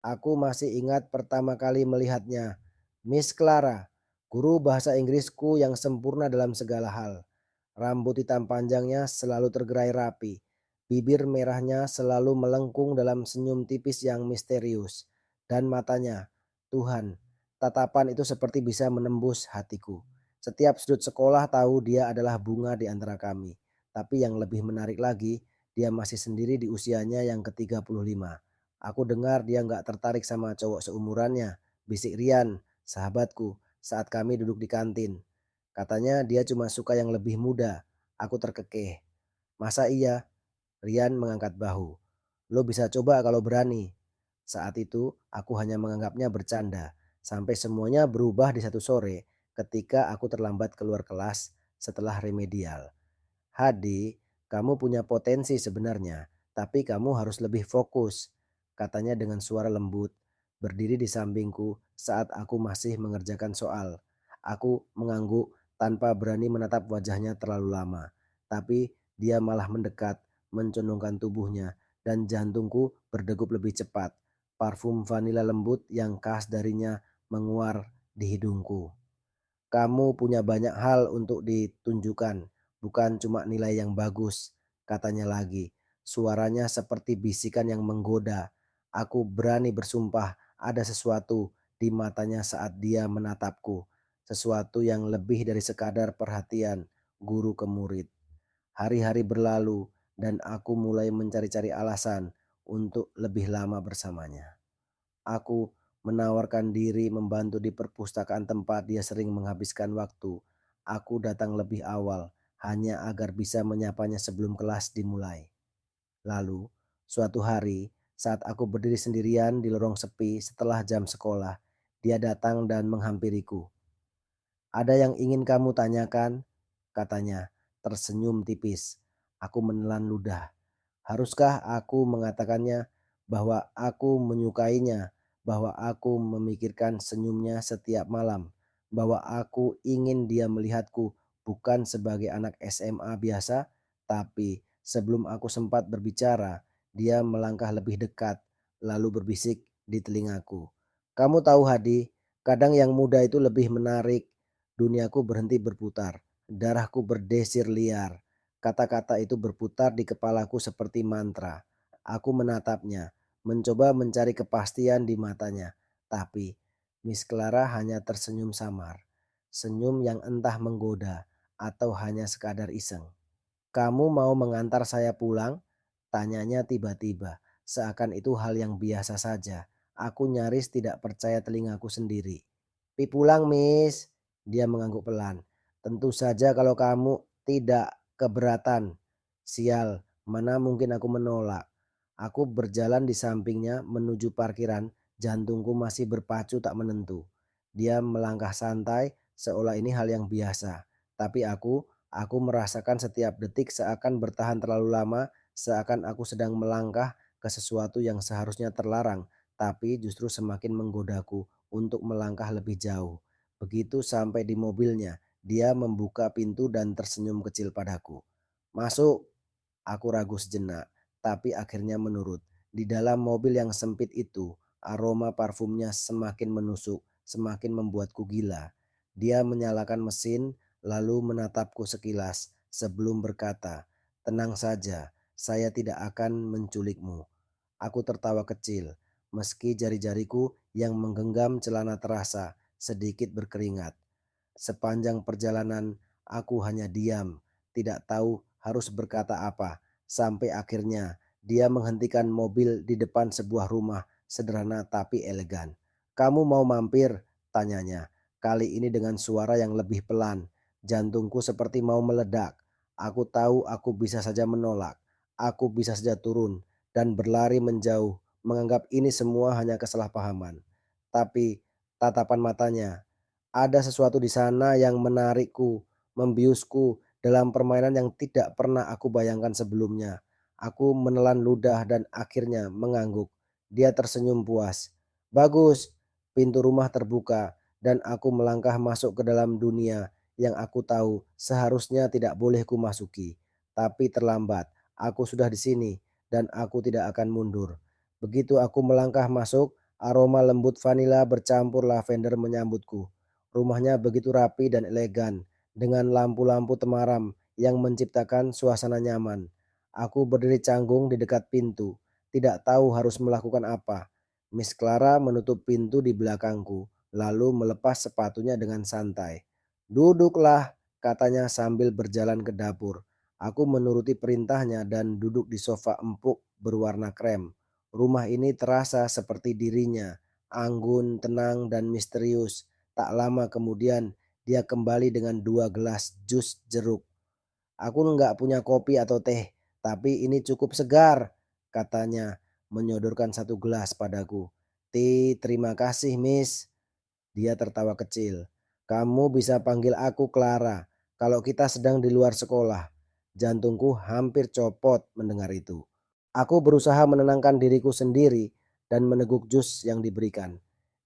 Aku masih ingat pertama kali melihatnya. Miss Clara, guru bahasa Inggrisku yang sempurna dalam segala hal. Rambut hitam panjangnya selalu tergerai rapi. Bibir merahnya selalu melengkung dalam senyum tipis yang misterius. Dan matanya, Tuhan, tatapan itu seperti bisa menembus hatiku. Setiap sudut sekolah tahu dia adalah bunga di antara kami. Tapi yang lebih menarik lagi, dia masih sendiri di usianya yang ke-35. Aku dengar dia nggak tertarik sama cowok seumurannya, bisik Rian, sahabatku, saat kami duduk di kantin. Katanya dia cuma suka yang lebih muda. Aku terkekeh. Masa iya? Rian mengangkat bahu. Lo bisa coba kalau berani. Saat itu aku hanya menganggapnya bercanda. Sampai semuanya berubah di satu sore ketika aku terlambat keluar kelas setelah remedial. Hadi, kamu punya potensi sebenarnya, tapi kamu harus lebih fokus, katanya dengan suara lembut, berdiri di sampingku saat aku masih mengerjakan soal. Aku mengangguk tanpa berani menatap wajahnya terlalu lama, tapi dia malah mendekat, mencondongkan tubuhnya, dan jantungku berdegup lebih cepat. Parfum vanila lembut yang khas darinya menguar di hidungku. Kamu punya banyak hal untuk ditunjukkan, bukan cuma nilai yang bagus, katanya lagi. Suaranya seperti bisikan yang menggoda. Aku berani bersumpah ada sesuatu di matanya saat dia menatapku. Sesuatu yang lebih dari sekadar perhatian guru ke murid. Hari-hari berlalu dan aku mulai mencari-cari alasan untuk lebih lama bersamanya. Aku menawarkan diri membantu di perpustakaan tempat dia sering menghabiskan waktu. Aku datang lebih awal hanya agar bisa menyapanya sebelum kelas dimulai. Lalu, suatu hari, saat aku berdiri sendirian di lorong sepi setelah jam sekolah, dia datang dan menghampiriku. "Ada yang ingin kamu tanyakan?" katanya, tersenyum tipis. Aku menelan ludah. Haruskah aku mengatakannya bahwa aku menyukainya, bahwa aku memikirkan senyumnya setiap malam, bahwa aku ingin dia melihatku bukan sebagai anak SMA biasa, tapi sebelum aku sempat berbicara, dia melangkah lebih dekat, lalu berbisik di telingaku. Kamu tahu Hadi, kadang yang muda itu lebih menarik. Duniaku berhenti berputar, darahku berdesir liar. Kata-kata itu berputar di kepalaku seperti mantra. Aku menatapnya, mencoba mencari kepastian di matanya. Tapi Miss Clara hanya tersenyum samar. Senyum yang entah menggoda atau hanya sekadar iseng. "Kamu mau mengantar saya pulang?" Tanyanya tiba-tiba, seakan itu hal yang biasa saja. Aku nyaris tidak percaya telingaku sendiri. "Pi pulang, Miss." Dia mengangguk pelan. "Tentu saja kalau kamu tidak keberatan." Sial, mana mungkin aku menolak. Aku berjalan di sampingnya menuju parkiran, jantungku masih berpacu tak menentu. Dia melangkah santai seolah ini hal yang biasa. Tapi aku merasakan setiap detik seakan bertahan terlalu lama, seakan aku sedang melangkah ke sesuatu yang seharusnya terlarang, tapi justru semakin menggodaku untuk melangkah lebih jauh. Begitu sampai di mobilnya, dia membuka pintu dan tersenyum kecil padaku. "Masuk." Aku ragu sejenak, tapi akhirnya menurut. Di dalam mobil yang sempit itu, aroma parfumnya semakin menusuk, semakin membuatku gila. Dia menyalakan mesin, lalu menatapku sekilas sebelum berkata, "Tenang saja, saya tidak akan menculikmu." Aku tertawa kecil, meski jari-jariku yang menggenggam celana terasa sedikit berkeringat. Sepanjang perjalanan, aku hanya diam, tidak tahu harus berkata apa, sampai akhirnya dia menghentikan mobil di depan sebuah rumah sederhana tapi elegan. "Kamu mau mampir?" tanyanya. Kali ini dengan suara yang lebih pelan. Jantungku seperti mau meledak. Aku tahu aku bisa saja menolak. Aku bisa saja turun dan berlari menjauh, menganggap ini semua hanya kesalahpahaman. Tapi tatapan matanya, ada sesuatu di sana yang menarikku, membiusku dalam permainan yang tidak pernah aku bayangkan sebelumnya. Aku menelan ludah dan akhirnya mengangguk. Dia tersenyum puas. "Bagus." Pintu rumah terbuka dan aku melangkah masuk ke dalam dunia yang aku tahu seharusnya tidak boleh ku masuki. Tapi terlambat. Aku sudah di sini dan aku tidak akan mundur. Begitu aku melangkah masuk, Aroma lembut vanila bercampur lavender menyambutku. Rumahnya begitu rapi dan elegan, dengan lampu-lampu temaram yang menciptakan suasana nyaman. Aku berdiri canggung di dekat pintu, tidak tahu harus melakukan apa. Miss Clara menutup pintu di belakangku, lalu melepas sepatunya dengan santai. "Duduklah," katanya sambil berjalan ke dapur. Aku menuruti perintahnya dan duduk di sofa empuk berwarna krem. Rumah ini terasa seperti dirinya, anggun, tenang, dan misterius. Tak lama kemudian, dia kembali dengan 2 gelas jus jeruk. "Aku nggak punya kopi atau teh, tapi ini cukup segar," katanya, menyodorkan 1 gelas padaku. Terima kasih, Miss." Dia tertawa kecil. "Kamu bisa panggil aku Clara kalau kita sedang di luar sekolah." Jantungku hampir copot mendengar itu. Aku berusaha menenangkan diriku sendiri dan meneguk jus yang diberikan.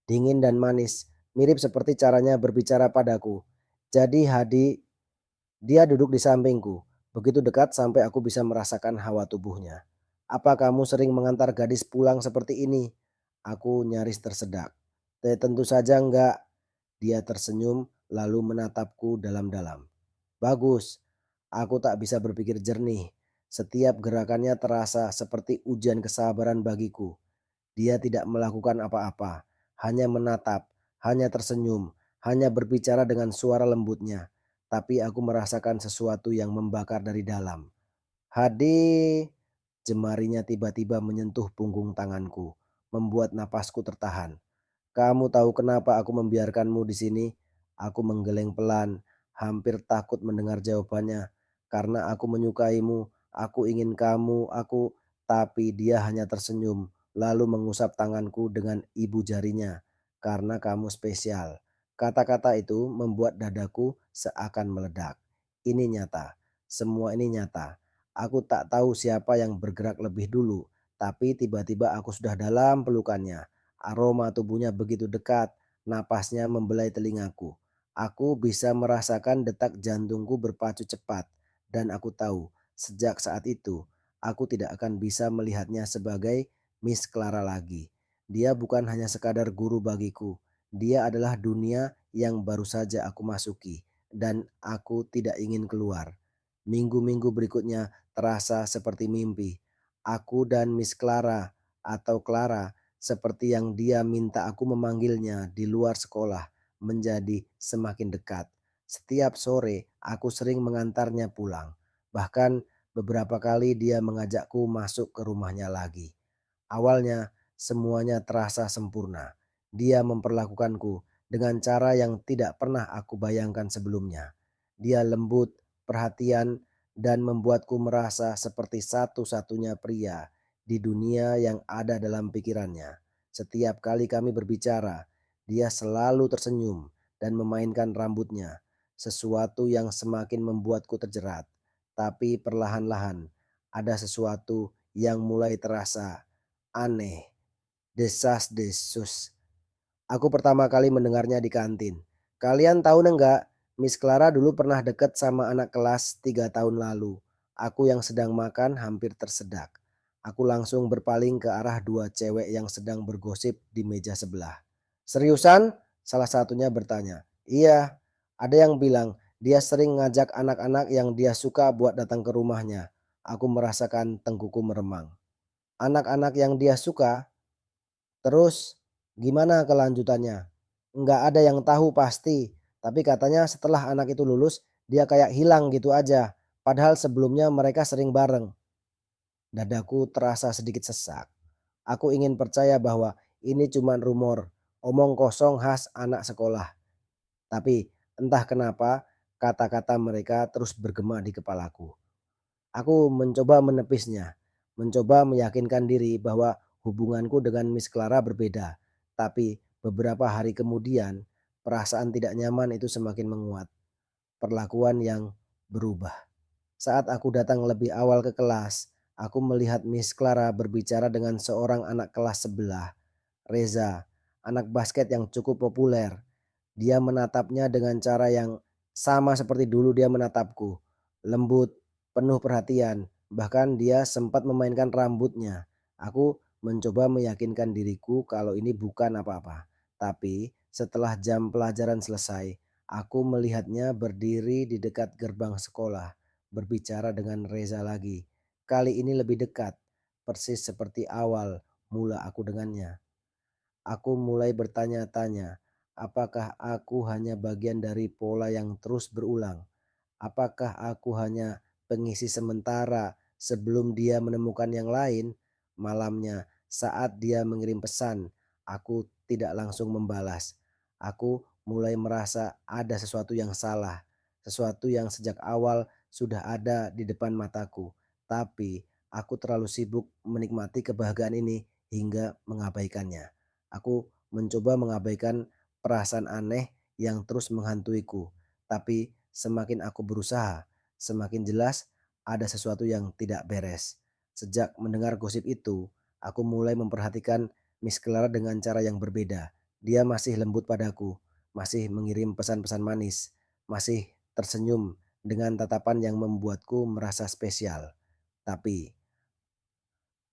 Dingin dan manis, mirip seperti caranya berbicara padaku. Jadi dia duduk di sampingku, begitu dekat sampai aku bisa merasakan hawa tubuhnya. "Apa kamu sering mengantar gadis pulang seperti ini?" Aku nyaris tersedak. Tentu saja enggak." Dia tersenyum lalu menatapku dalam-dalam. "Bagus." Aku tak bisa berpikir jernih. Setiap gerakannya terasa seperti ujian kesabaran bagiku. Dia tidak melakukan apa-apa, hanya menatap, hanya tersenyum, hanya berbicara dengan suara lembutnya. Tapi aku merasakan sesuatu yang membakar dari dalam. "Hadi!" Jemarinya tiba-tiba menyentuh punggung tanganku, membuat napasku tertahan. "Kamu tahu kenapa aku membiarkanmu di sini?" Aku menggeleng pelan, hampir takut mendengar jawabannya. "Karena aku menyukaimu, aku ingin kamu, aku..." Tapi dia hanya tersenyum, lalu mengusap tanganku dengan ibu jarinya. "Karena kamu spesial." Kata-kata itu membuat dadaku seakan meledak. Ini nyata, semua ini nyata. Aku tak tahu siapa yang bergerak lebih dulu, tapi tiba-tiba aku sudah dalam pelukannya. Aroma tubuhnya begitu dekat, napasnya membelai telingaku. Aku bisa merasakan detak jantungku berpacu cepat, dan aku tahu sejak saat itu aku tidak akan bisa melihatnya sebagai Miss Clara lagi. Dia bukan hanya sekadar guru bagiku, dia adalah dunia yang baru saja aku masuki, dan aku tidak ingin keluar. Minggu-minggu berikutnya terasa seperti mimpi. Aku dan Miss Clara atau Clara seperti yang dia minta aku memanggilnya di luar sekolah menjadi semakin dekat. Setiap sore aku sering mengantarnya pulang. Bahkan beberapa kali dia mengajakku masuk ke rumahnya lagi. Awalnya semuanya terasa sempurna. Dia memperlakukanku dengan cara yang tidak pernah aku bayangkan sebelumnya. Dia lembut, perhatian, dan membuatku merasa seperti satu-satunya pria di dunia yang ada dalam pikirannya. Setiap kali kami berbicara, dia selalu tersenyum dan memainkan rambutnya, sesuatu yang semakin membuatku terjerat. Tapi perlahan-lahan ada sesuatu yang mulai terasa aneh, desas-desus. Aku pertama kali mendengarnya di kantin. "Kalian tahu enggak, Miss Clara dulu pernah deket sama anak kelas 3 tahun lalu." Aku yang sedang makan hampir tersedak. Aku langsung berpaling ke arah 2 cewek yang sedang bergosip di meja sebelah. "Seriusan?" salah satunya bertanya. "Iya, ada yang bilang dia sering ngajak anak-anak yang dia suka buat datang ke rumahnya." Aku merasakan tengkuku meremang. "Anak-anak yang dia suka? Terus gimana kelanjutannya?" "Nggak ada yang tahu pasti, tapi katanya setelah anak itu lulus, dia kayak hilang gitu aja. Padahal sebelumnya mereka sering bareng." Dadaku terasa sedikit sesak. Aku ingin percaya bahwa ini cuma rumor, omong kosong khas anak sekolah. Tapi entah kenapa kata-kata mereka terus bergema di kepalaku. Aku mencoba menepisnya, mencoba meyakinkan diri bahwa hubunganku dengan Miss Clara berbeda. Tapi beberapa hari kemudian, perasaan tidak nyaman itu semakin menguat. Perlakuan yang berubah. Saat aku datang lebih awal ke kelas, aku melihat Miss Clara berbicara dengan seorang anak kelas sebelah, Reza, anak basket yang cukup populer. Dia menatapnya dengan cara yang sama seperti dulu dia menatapku. Lembut, penuh perhatian, bahkan dia sempat memainkan rambutnya. Aku mencoba meyakinkan diriku kalau ini bukan apa-apa. Tapi setelah jam pelajaran selesai, aku melihatnya berdiri di dekat gerbang sekolah, berbicara dengan Reza lagi. Kali ini lebih dekat, persis seperti awal mula aku dengannya. Aku mulai bertanya-tanya, apakah aku hanya bagian dari pola yang terus berulang? Apakah aku hanya pengisi sementara sebelum dia menemukan yang lain? Malamnya, saat dia mengirim pesan, aku tidak langsung membalas. Aku mulai merasa ada sesuatu yang salah, sesuatu yang sejak awal sudah ada di depan mataku. Tapi aku terlalu sibuk menikmati kebahagiaan ini hingga mengabaikannya. Aku mencoba mengabaikan perasaan aneh yang terus menghantuiku. Tapi semakin aku berusaha, semakin jelas ada sesuatu yang tidak beres. Sejak mendengar gosip itu, aku mulai memperhatikan Miss Clara dengan cara yang berbeda. Dia masih lembut padaku, masih mengirim pesan-pesan manis, masih tersenyum dengan tatapan yang membuatku merasa spesial. Tapi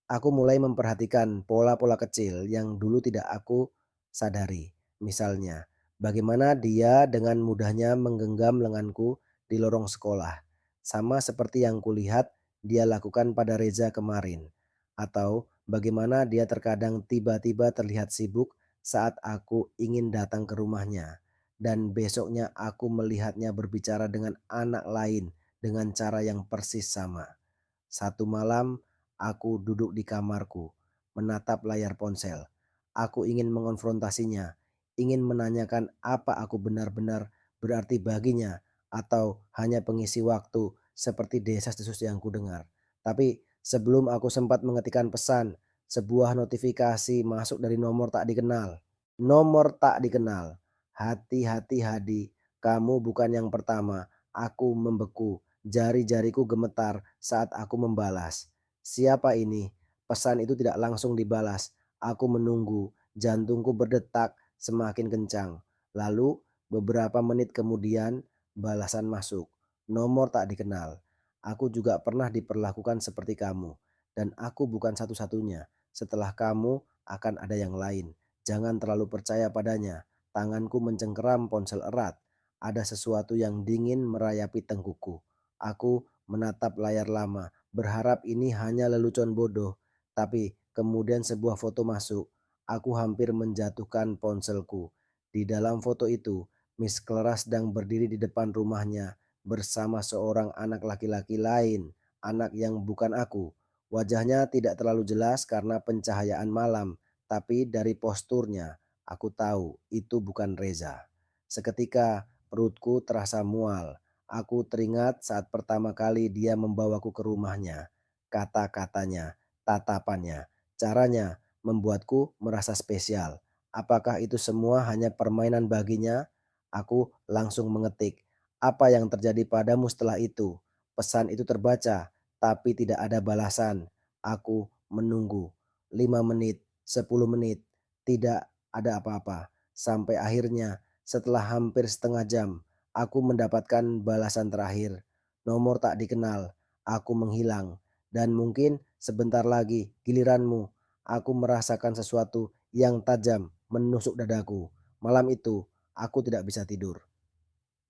aku mulai memperhatikan pola-pola kecil yang dulu tidak aku sadari. Misalnya, bagaimana dia dengan mudahnya menggenggam lenganku di lorong sekolah, sama seperti yang kulihat dia lakukan pada Reza kemarin. Atau bagaimana dia terkadang tiba-tiba terlihat sibuk saat aku ingin datang ke rumahnya. Dan besoknya aku melihatnya berbicara dengan anak lain dengan cara yang persis sama. Satu malam, aku duduk di kamarku, menatap layar ponsel. Aku ingin mengonfrontasinya, ingin menanyakan apa aku benar-benar berarti baginya atau hanya pengisi waktu seperti desas-desus yang kudengar. Tapi sebelum aku sempat mengetikkan pesan, sebuah notifikasi masuk dari nomor tak dikenal. Nomor tak dikenal. Hati-hati Hadi, kamu bukan yang pertama. Aku membeku. Jari-jariku gemetar saat aku membalas. Siapa ini? Pesan itu tidak langsung dibalas. Aku menunggu. Jantungku berdetak semakin kencang. Lalu beberapa menit kemudian balasan masuk. Nomor tak dikenal. Aku juga pernah diperlakukan seperti kamu. Dan aku bukan satu-satunya. Setelah kamu akan ada yang lain. Jangan terlalu percaya padanya. Tanganku mencengkeram ponsel erat. Ada sesuatu yang dingin merayapi tengkuku. Aku menatap layar lama, berharap ini hanya lelucon bodoh. Tapi kemudian sebuah foto masuk. Aku hampir menjatuhkan ponselku. Di dalam foto itu, Miss Clara sedang berdiri di depan rumahnya bersama seorang anak laki-laki lain, anak yang bukan aku. Wajahnya tidak terlalu jelas karena pencahayaan malam, tapi dari posturnya aku tahu itu bukan Reza. Seketika perutku terasa mual. Aku teringat saat pertama kali dia membawaku ke rumahnya. Kata-katanya, tatapannya, caranya membuatku merasa spesial. Apakah itu semua hanya permainan baginya? Aku langsung mengetik, "Apa yang terjadi padamu setelah itu?" Pesan itu terbaca, tapi tidak ada balasan. Aku menunggu 5 menit, 10 menit, tidak ada apa-apa. Sampai akhirnya setelah hampir setengah jam, aku mendapatkan balasan terakhir. Nomor tak dikenal, aku menghilang. Dan mungkin sebentar lagi giliranmu. Aku merasakan sesuatu yang tajam menusuk dadaku. Malam itu aku tidak bisa tidur.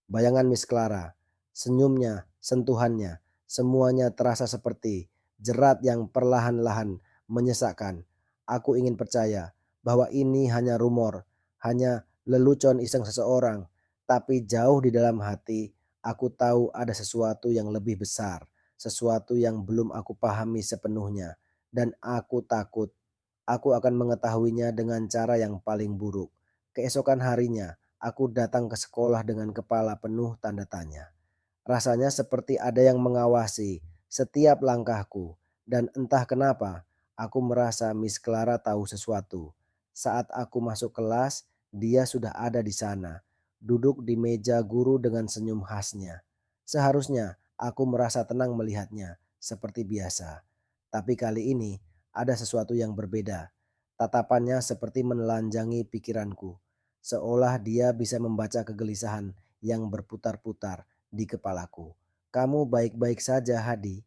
Bayangan Miss Clara, senyumnya, sentuhannya, semuanya terasa seperti jerat yang perlahan-lahan menyesakkan. Aku ingin percaya bahwa ini hanya rumor, hanya lelucon iseng seseorang, tapi jauh di dalam hati aku tahu ada sesuatu yang lebih besar, sesuatu yang belum aku pahami sepenuhnya, dan aku takut aku akan mengetahuinya dengan cara yang paling buruk. Keesokan harinya, aku datang ke sekolah dengan kepala penuh tanda tanya. Rasanya seperti ada yang mengawasi setiap langkahku, dan entah kenapa aku merasa Miss Clara tahu sesuatu. Saat aku masuk kelas, dia sudah ada di sana, duduk di meja guru dengan senyum khasnya. Seharusnya aku merasa tenang melihatnya, seperti biasa. Tapi kali ini ada sesuatu yang berbeda. Tatapannya seperti menelanjangi pikiranku, seolah dia bisa membaca kegelisahan yang berputar-putar di kepalaku. "Kamu baik-baik saja, Hadi?"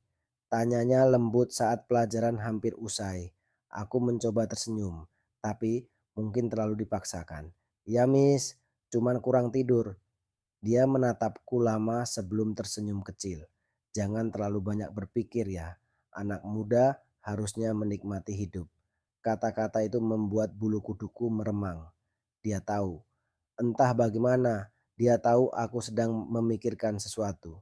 Tanyanya lembut saat pelajaran hampir usai. Aku mencoba tersenyum, tapi mungkin terlalu dipaksakan. Ya Miss, cuman kurang tidur. Dia menatapku lama sebelum tersenyum kecil. Jangan terlalu banyak berpikir ya. Anak muda harusnya menikmati hidup. Kata-kata itu membuat bulu kuduku meremang. Dia tahu, entah bagaimana, dia tahu aku sedang memikirkan sesuatu.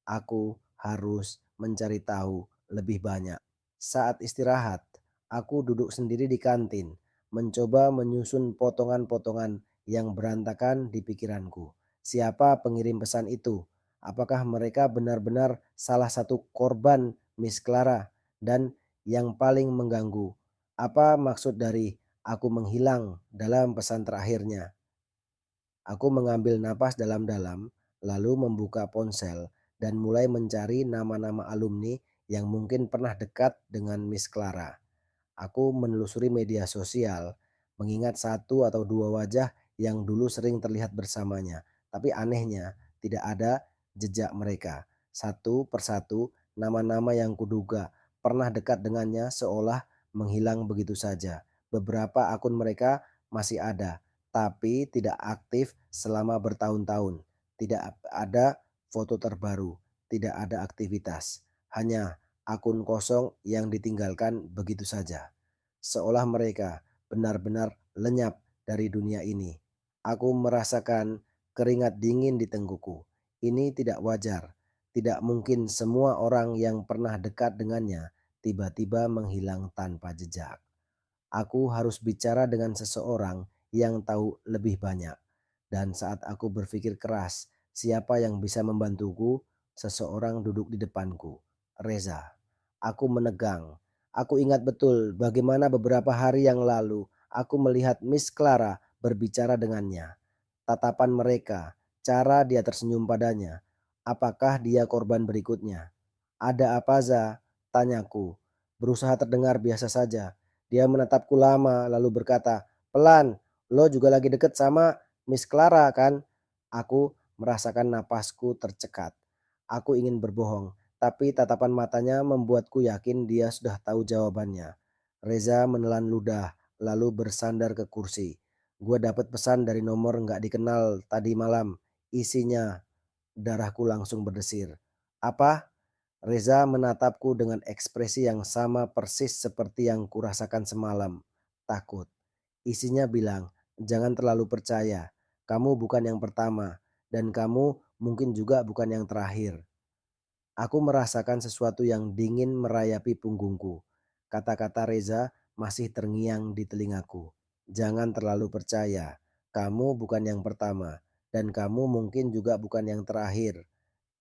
Aku harus mencari tahu lebih banyak. Saat istirahat, aku duduk sendiri di kantin, mencoba menyusun potongan-potongan yang berantakan di pikiranku. Siapa pengirim pesan itu? Apakah mereka benar-benar salah satu korban Miss Clara? Dan yang paling mengganggu, apa maksud dari aku menghilang dalam pesan terakhirnya? Aku mengambil napas dalam-dalam, lalu membuka ponsel dan mulai mencari nama-nama alumni yang mungkin pernah dekat dengan Miss Clara. Aku menelusuri media sosial, mengingat satu atau dua wajah yang dulu sering terlihat bersamanya. Tapi anehnya, tidak ada jejak mereka. Satu persatu, nama-nama yang kuduga pernah dekat dengannya seolah menghilang begitu saja. Beberapa akun mereka masih ada, tapi tidak aktif selama bertahun-tahun. Tidak ada foto terbaru, tidak ada aktivitas. Hanya akun kosong yang ditinggalkan begitu saja. Seolah mereka benar-benar lenyap dari dunia ini. Aku merasakan keringat dingin di tengkuku. Ini tidak wajar. Tidak mungkin semua orang yang pernah dekat dengannya tiba-tiba menghilang tanpa jejak. Aku harus bicara dengan seseorang yang tahu lebih banyak. Dan saat aku berpikir keras, siapa yang bisa membantuku? Seseorang duduk di depanku, Reza. Aku menegang. Aku ingat betul bagaimana beberapa hari yang lalu aku melihat Miss Clara berbicara dengannya. Tatapan mereka, cara dia tersenyum padanya. Apakah dia korban berikutnya? Ada apa, Za? Tanyaku. Berusaha terdengar biasa saja. Dia menatapku lama lalu berkata, "Pelan, lo juga lagi deket sama Miss Clara kan?" Aku merasakan napasku tercekat. Aku ingin berbohong, tapi tatapan matanya membuatku yakin dia sudah tahu jawabannya. Reza menelan ludah, lalu bersandar ke kursi. Gue dapat pesan dari nomor nggak dikenal tadi malam. Isinya, darahku langsung berdesir. Apa? Reza menatapku dengan ekspresi yang sama persis seperti yang kurasakan semalam. Takut. Isinya bilang, jangan terlalu percaya. Kamu bukan yang pertama. Dan kamu mungkin juga bukan yang terakhir. Aku merasakan sesuatu yang dingin merayapi punggungku. Kata-kata Reza masih terngiang di telingaku. Jangan terlalu percaya. Kamu bukan yang pertama. Dan kamu mungkin juga bukan yang terakhir.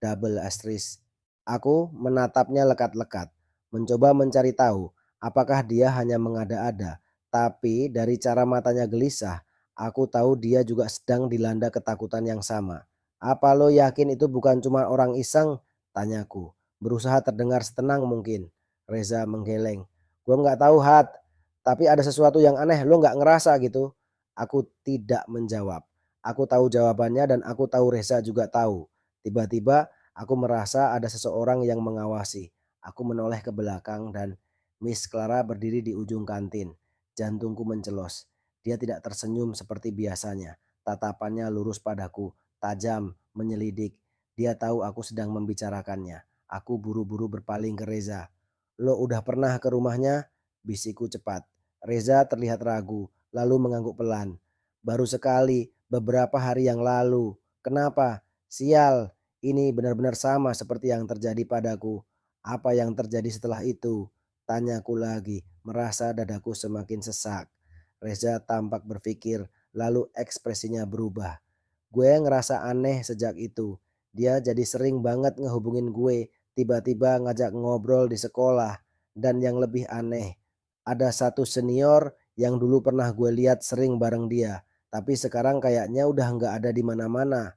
Double asterisk. Aku menatapnya lekat-lekat, mencoba mencari tahu apakah dia hanya mengada-ada. Tapi dari cara matanya gelisah, aku tahu dia juga sedang dilanda ketakutan yang sama. "Apa lo yakin itu bukan cuma orang iseng?" tanyaku. Berusaha terdengar setenang mungkin. Reza menggeleng. "Gue nggak tahu Hat, tapi ada sesuatu yang aneh, lo nggak ngerasa gitu?" Aku tidak menjawab. Aku tahu jawabannya dan aku tahu Reza juga tahu. Tiba-tiba aku merasa ada seseorang yang mengawasi. Aku menoleh ke belakang dan Miss Clara berdiri di ujung kantin. Jantungku mencelos. Dia tidak tersenyum seperti biasanya. Tatapannya lurus padaku, tajam, menyelidik. Dia tahu aku sedang membicarakannya. Aku buru-buru berpaling ke Reza. "Lo udah pernah ke rumahnya?" Bisikku cepat. Reza terlihat ragu, lalu mengangguk pelan. "Baru sekali, beberapa hari yang lalu." "Kenapa?" "Sial, ini benar-benar sama seperti yang terjadi padaku." "Apa yang terjadi setelah itu?" tanyaku lagi, merasa dadaku semakin sesak. Reza tampak berpikir, lalu ekspresinya berubah. "Gue ngerasa aneh sejak itu. Dia jadi sering banget ngehubungin gue, tiba-tiba ngajak ngobrol di sekolah. Dan yang lebih aneh, ada satu senior yang dulu pernah gue lihat sering bareng dia, tapi sekarang kayaknya udah nggak ada di mana-mana."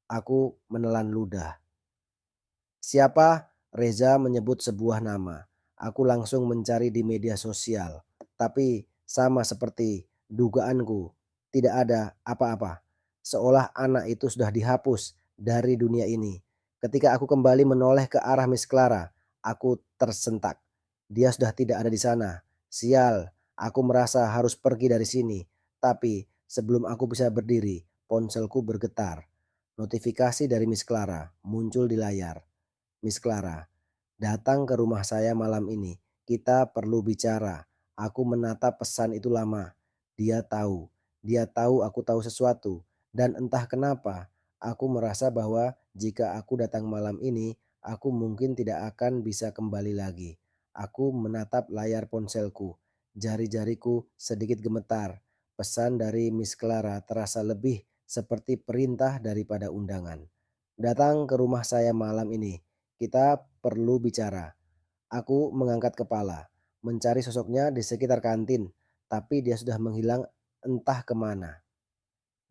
Aku menelan ludah. "Siapa?" Reza menyebut sebuah nama. Aku langsung mencari di media sosial. Tapi sama seperti dugaanku, tidak ada apa-apa. Seolah anak itu sudah dihapus dari dunia ini. Ketika aku kembali menoleh ke arah Miss Clara, aku tersentak. Dia sudah tidak ada di sana. Sial, aku merasa harus pergi dari sini. Tapi sebelum aku bisa berdiri, ponselku bergetar. Notifikasi dari Miss Clara muncul di layar. Miss Clara, datang ke rumah saya malam ini. Kita perlu bicara. Aku menatap pesan itu lama. Dia tahu. Dia tahu aku tahu sesuatu. Dan entah kenapa, aku merasa bahwa jika aku datang malam ini, aku mungkin tidak akan bisa kembali lagi. Aku menatap layar ponselku. Jari-jariku sedikit gemetar. Pesan dari Miss Clara terasa lebih seperti perintah daripada undangan. Datang ke rumah saya malam ini. Kita perlu bicara. Aku mengangkat kepala, mencari sosoknya di sekitar kantin, tapi dia sudah menghilang entah kemana.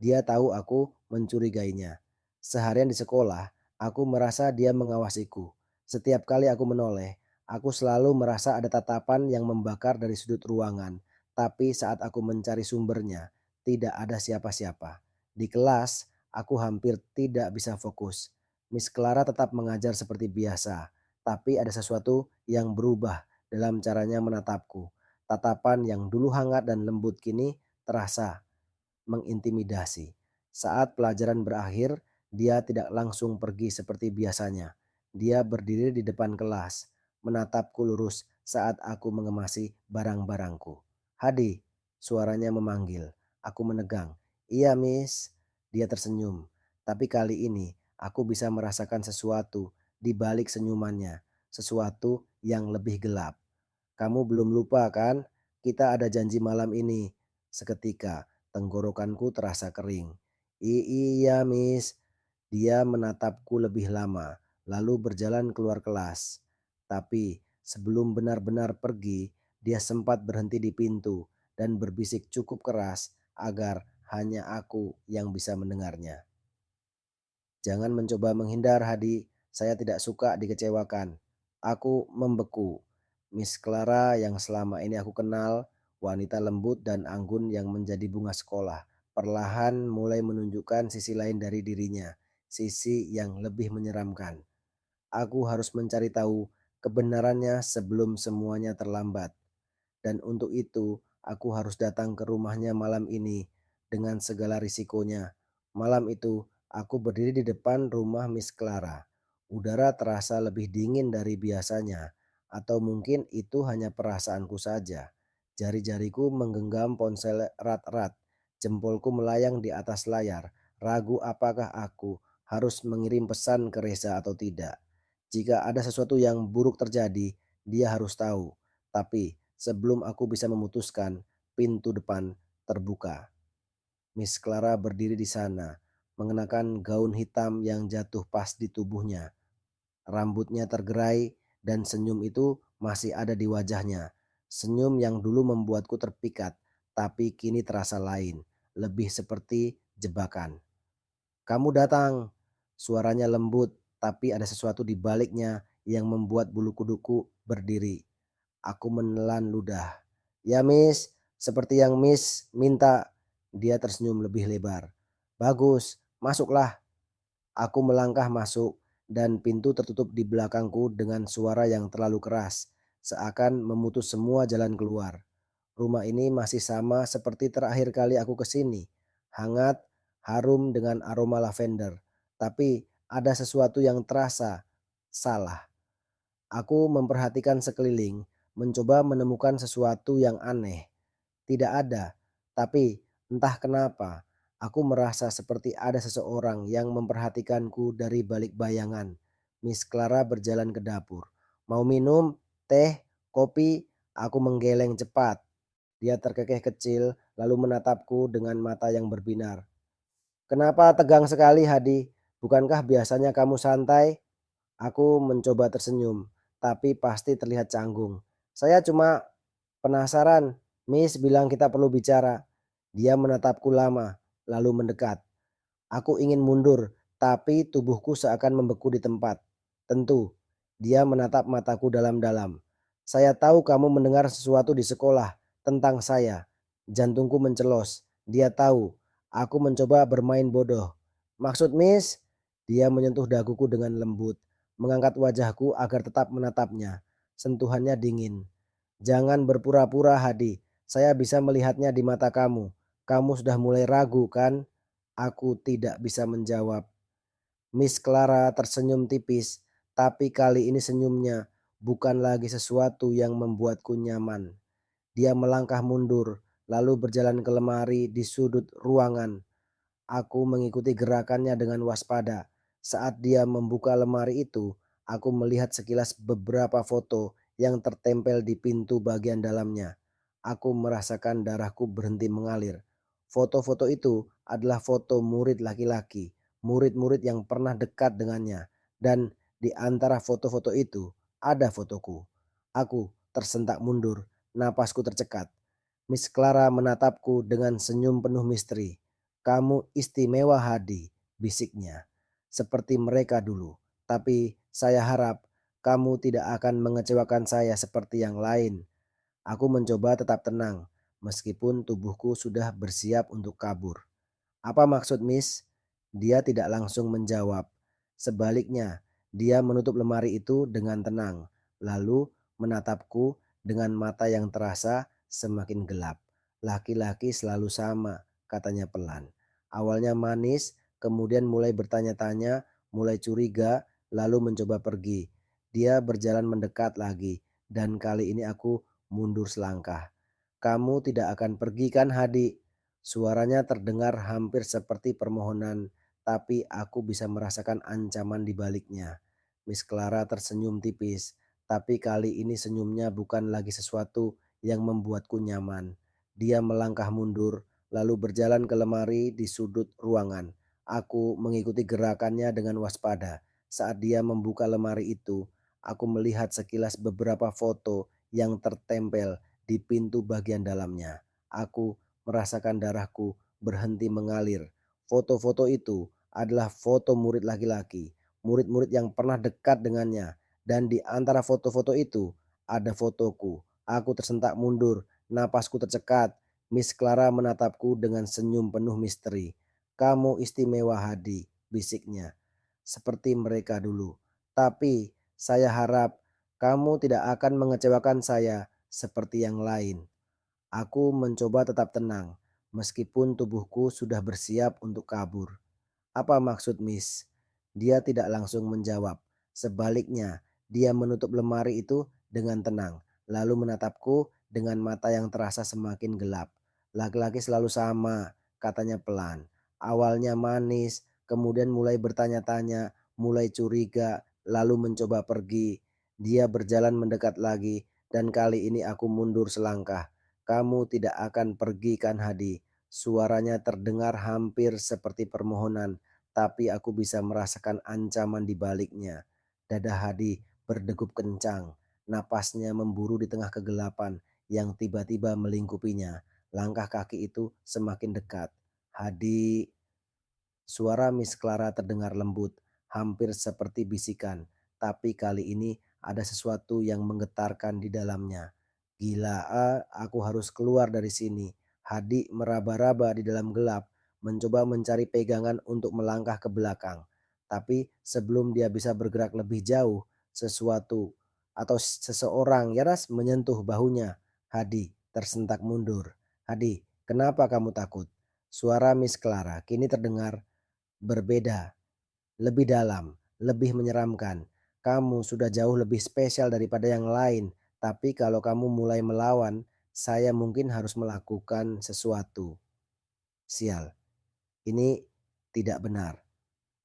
Dia tahu aku mencurigainya. Seharian di sekolah, aku merasa dia mengawasiku. Setiap kali aku menoleh, aku selalu merasa ada tatapan yang membakar dari sudut ruangan. Tapi saat aku mencari sumbernya, tidak ada siapa-siapa. Di kelas, aku hampir tidak bisa fokus. Miss Clara tetap mengajar seperti biasa, tapi ada sesuatu yang berubah dalam caranya menatapku. Tatapan yang dulu hangat dan lembut kini terasa mengintimidasi. Saat pelajaran berakhir, dia tidak langsung pergi seperti biasanya. Dia berdiri di depan kelas, menatapku lurus saat aku mengemasi barang-barangku. "Hadi," suaranya memanggil. Aku menegang. "Iya, Miss." Dia tersenyum. Tapi kali ini aku bisa merasakan sesuatu di balik senyumannya, sesuatu yang lebih gelap. "Kamu belum lupa kan? Kita ada janji malam ini." Seketika tenggorokanku terasa kering. Iya, Miss." Dia menatapku lebih lama, lalu berjalan keluar kelas. Tapi sebelum benar-benar pergi, dia sempat berhenti di pintu dan berbisik cukup keras agar hanya aku yang bisa mendengarnya. "Jangan mencoba menghindar, Hadi. Saya tidak suka dikecewakan." Aku membeku. Miss Clara yang selama ini aku kenal, wanita lembut dan anggun yang menjadi bunga sekolah, perlahan mulai menunjukkan sisi lain dari dirinya, sisi yang lebih menyeramkan. Aku harus mencari tahu kebenarannya sebelum semuanya terlambat. Dan untuk itu, aku harus datang ke rumahnya malam ini dengan segala risikonya. Malam itu, aku berdiri di depan rumah Miss Clara. Udara terasa lebih dingin dari biasanya, atau mungkin itu hanya perasaanku saja. Jari-jariku menggenggam ponsel erat-erat, jempolku melayang di atas layar, ragu apakah aku harus mengirim pesan ke Reza atau tidak. Jika ada sesuatu yang buruk terjadi, dia harus tahu. Tapi sebelum aku bisa memutuskan, pintu depan terbuka. Miss Clara berdiri di sana, mengenakan gaun hitam yang jatuh pas di tubuhnya. Rambutnya tergerai dan senyum itu masih ada di wajahnya. Senyum yang dulu membuatku terpikat, tapi kini terasa lain, lebih seperti jebakan. "Kamu datang." Suaranya lembut, tapi ada sesuatu di baliknya yang membuat bulu kuduku berdiri. Aku menelan ludah. "Ya, Miss, seperti yang Miss minta." Dia tersenyum lebih lebar. "Bagus, masuklah." Aku melangkah masuk dan pintu tertutup di belakangku dengan suara yang terlalu keras, seakan memutus semua jalan keluar. Rumah ini masih sama seperti terakhir kali aku ke sini. Hangat, harum dengan aroma lavender. Tapi ada sesuatu yang terasa salah. Aku memperhatikan sekeliling, mencoba menemukan sesuatu yang aneh. Tidak ada, tapi entah kenapa aku merasa seperti ada seseorang yang memperhatikanku dari balik bayangan. Miss Clara berjalan ke dapur. "Mau minum? Teh? Kopi?" Aku menggeleng cepat. Dia terkekeh kecil lalu menatapku dengan mata yang berbinar. "Kenapa tegang sekali, Hadi? Bukankah biasanya kamu santai?" Aku mencoba tersenyum, tapi pasti terlihat canggung. "Saya cuma penasaran. Miss bilang kita perlu bicara." Dia menatapku lama, lalu mendekat. Aku ingin mundur, tapi tubuhku seakan membeku di tempat. "Tentu." Dia menatap mataku dalam-dalam. "Saya tahu kamu mendengar sesuatu di sekolah tentang saya." Jantungku mencelos. Dia tahu. Aku mencoba bermain bodoh. "Maksud Miss?" Dia menyentuh daguku dengan lembut, mengangkat wajahku agar tetap menatapnya. Sentuhannya dingin. Jangan berpura-pura, Hadi. Saya bisa melihatnya di mata kamu. Kamu sudah mulai ragu, kan? Aku tidak bisa menjawab. Miss Clara tersenyum tipis, tapi kali ini senyumnya bukan lagi sesuatu yang membuatku nyaman. Dia melangkah mundur, lalu berjalan ke lemari di sudut ruangan. Aku mengikuti gerakannya dengan waspada. Saat dia membuka lemari itu, aku melihat sekilas beberapa foto yang tertempel di pintu bagian dalamnya. Aku merasakan darahku berhenti mengalir. Foto-foto itu adalah foto murid laki-laki, murid-murid yang pernah dekat dengannya. Dan di antara foto-foto itu ada fotoku. Aku tersentak mundur, napasku tercekat. Miss Clara menatapku dengan senyum penuh misteri. "Kamu istimewa, Hadi," bisiknya. "Seperti mereka dulu. Tapi saya harap kamu tidak akan mengecewakan saya seperti yang lain." Aku mencoba tetap tenang, meskipun tubuhku sudah bersiap untuk kabur. "Apa maksud Miss?" Dia tidak langsung menjawab. Sebaliknya, dia menutup lemari itu dengan tenang, lalu menatapku dengan mata yang terasa semakin gelap. "Laki-laki selalu sama," katanya pelan. Awalnya manis, kemudian mulai bertanya-tanya, mulai curiga, lalu mencoba pergi. Dia berjalan mendekat lagi, dan kali ini aku mundur selangkah. "Kamu tidak akan pergi, kan, Hadi?" Suaranya terdengar hampir seperti permohonan, tapi aku bisa merasakan ancaman di baliknya. Miss Clara tersenyum tipis, tapi kali ini senyumnya bukan lagi sesuatu yang membuatku nyaman. Dia melangkah mundur, lalu berjalan ke lemari di sudut ruangan. Aku mengikuti gerakannya dengan waspada. Saat dia membuka lemari itu, aku melihat sekilas beberapa foto yang tertempel di pintu bagian dalamnya. Aku merasakan darahku berhenti mengalir. Foto-foto itu adalah foto murid laki-laki, murid-murid yang pernah dekat dengannya. Dan di antara foto-foto itu ada fotoku. Aku tersentak mundur, napasku tercekat. Miss Clara menatapku dengan senyum penuh misteri. "Kamu istimewa, Hadi," bisiknya. "Seperti mereka dulu. Tapi saya harap kamu tidak akan mengecewakan saya seperti yang lain." Aku mencoba tetap tenang, meskipun tubuhku sudah bersiap untuk kabur. "Apa maksud Miss?" Dia tidak langsung menjawab. Sebaliknya, dia menutup lemari itu dengan tenang, lalu menatapku dengan mata yang terasa semakin gelap. "Laki-laki selalu sama," katanya pelan. "Awalnya manis, kemudian mulai bertanya-tanya, mulai curiga, lalu mencoba pergi." Dia berjalan mendekat lagi, dan kali ini aku mundur selangkah. "Kamu tidak akan pergi, kan, Hadi?" Suaranya terdengar hampir seperti permohonan, tapi aku bisa merasakan ancaman di baliknya. Dada Hadi berdegup kencang, napasnya memburu di tengah kegelapan yang tiba-tiba melingkupinya. Langkah kaki itu semakin dekat. "Hadi," suara Miss Clara terdengar lembut, hampir seperti bisikan, tapi kali ini ada sesuatu yang menggetarkan di dalamnya. "Gila, aku harus keluar dari sini." Hadi meraba-raba di dalam gelap, mencoba mencari pegangan untuk melangkah ke belakang. Tapi sebelum dia bisa bergerak lebih jauh, sesuatu atau seseorang nyaris menyentuh bahunya. Hadi tersentak mundur. "Hadi, kenapa kamu takut?" Suara Miss Clara kini terdengar berbeda, lebih dalam, lebih menyeramkan. "Kamu sudah jauh lebih spesial daripada yang lain, tapi kalau kamu mulai melawan, saya mungkin harus melakukan sesuatu." Sial, ini tidak benar.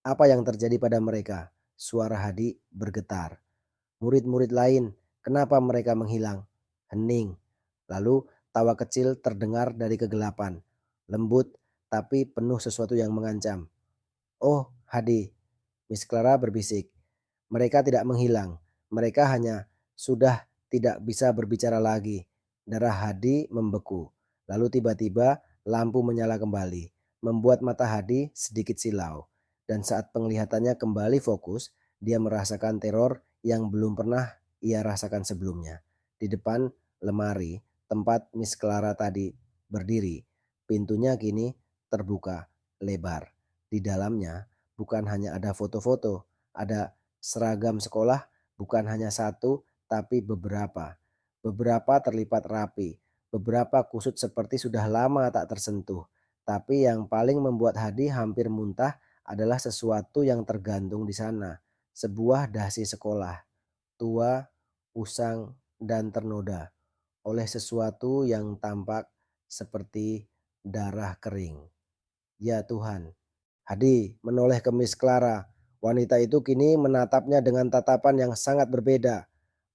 Apa yang terjadi pada mereka? Suara Hadi bergetar. "Murid-murid lain, kenapa mereka menghilang?" Hening. Lalu tawa kecil terdengar dari kegelapan. Lembut, tapi penuh sesuatu yang mengancam. "Oh, Hadi," Miss Clara berbisik. "Mereka tidak menghilang. Mereka hanya sudah tidak bisa berbicara lagi." Darah Hadi membeku. Lalu tiba-tiba lampu menyala kembali, membuat mata Hadi sedikit silau. Dan saat penglihatannya kembali fokus, dia merasakan teror yang belum pernah ia rasakan sebelumnya. Di depan lemari, tempat Miss Clara tadi berdiri, pintunya kini terbuka lebar. Di dalamnya bukan hanya ada foto-foto, ada seragam sekolah, bukan hanya satu, tapi beberapa. Beberapa terlipat rapi, beberapa kusut seperti sudah lama tak tersentuh. Tapi yang paling membuat Hadi hampir muntah adalah sesuatu yang tergantung di sana. Sebuah dasi sekolah, tua, usang, dan ternoda oleh sesuatu yang tampak seperti darah kering. Ya Tuhan. Hadi menoleh ke Miss Clara. Wanita itu kini menatapnya dengan tatapan yang sangat berbeda.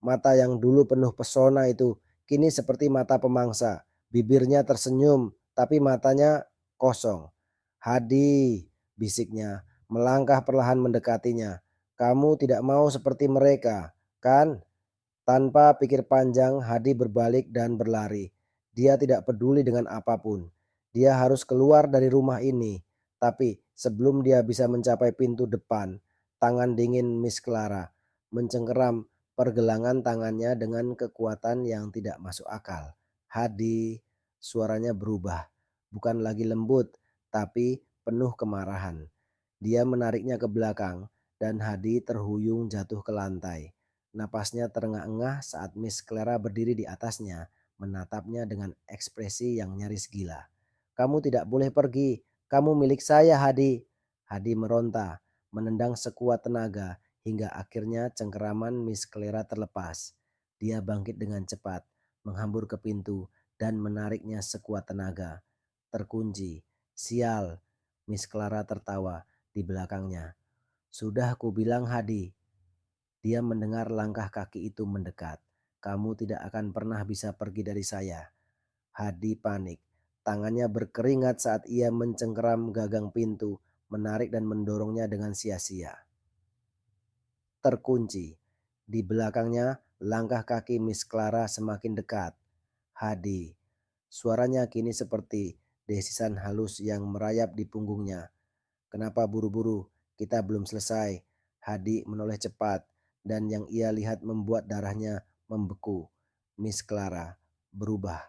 Mata yang dulu penuh pesona itu kini seperti mata pemangsa. Bibirnya tersenyum, tapi matanya kosong. Hadi, bisiknya, melangkah perlahan mendekatinya. Kamu tidak mau seperti mereka, kan? Tanpa pikir panjang, Hadi berbalik dan berlari. Dia tidak peduli dengan apapun. Dia harus keluar dari rumah ini. Tapi sebelum dia bisa mencapai pintu depan, tangan dingin Miss Clara mencengkeram pergelangan tangannya dengan kekuatan yang tidak masuk akal. Hadi, suaranya berubah. Bukan lagi lembut, tapi penuh kemarahan. Dia menariknya ke belakang dan Hadi terhuyung jatuh ke lantai. Napasnya terengah-engah saat Miss Clara berdiri di atasnya, menatapnya dengan ekspresi yang nyaris gila. Kamu tidak boleh pergi, kamu milik saya Hadi. Hadi meronta, menendang sekuat tenaga hingga akhirnya cengkeraman Miss Clara terlepas. Dia bangkit dengan cepat, menghambur ke pintu dan menariknya sekuat tenaga. Terkunci. Sial, Miss Clara tertawa di belakangnya. Sudah aku bilang Hadi. Dia mendengar langkah kaki itu mendekat. Kamu tidak akan pernah bisa pergi dari saya. Hadi panik. Tangannya berkeringat saat ia mencengkeram gagang pintu, menarik dan mendorongnya dengan sia-sia. Terkunci. Di belakangnya, langkah kaki Miss Clara semakin dekat. Hadi. Suaranya kini seperti desisan halus yang merayap di punggungnya. Kenapa buru-buru? Kita belum selesai. Hadi menoleh cepat dan yang ia lihat membuat darahnya membeku. Miss Clara berubah.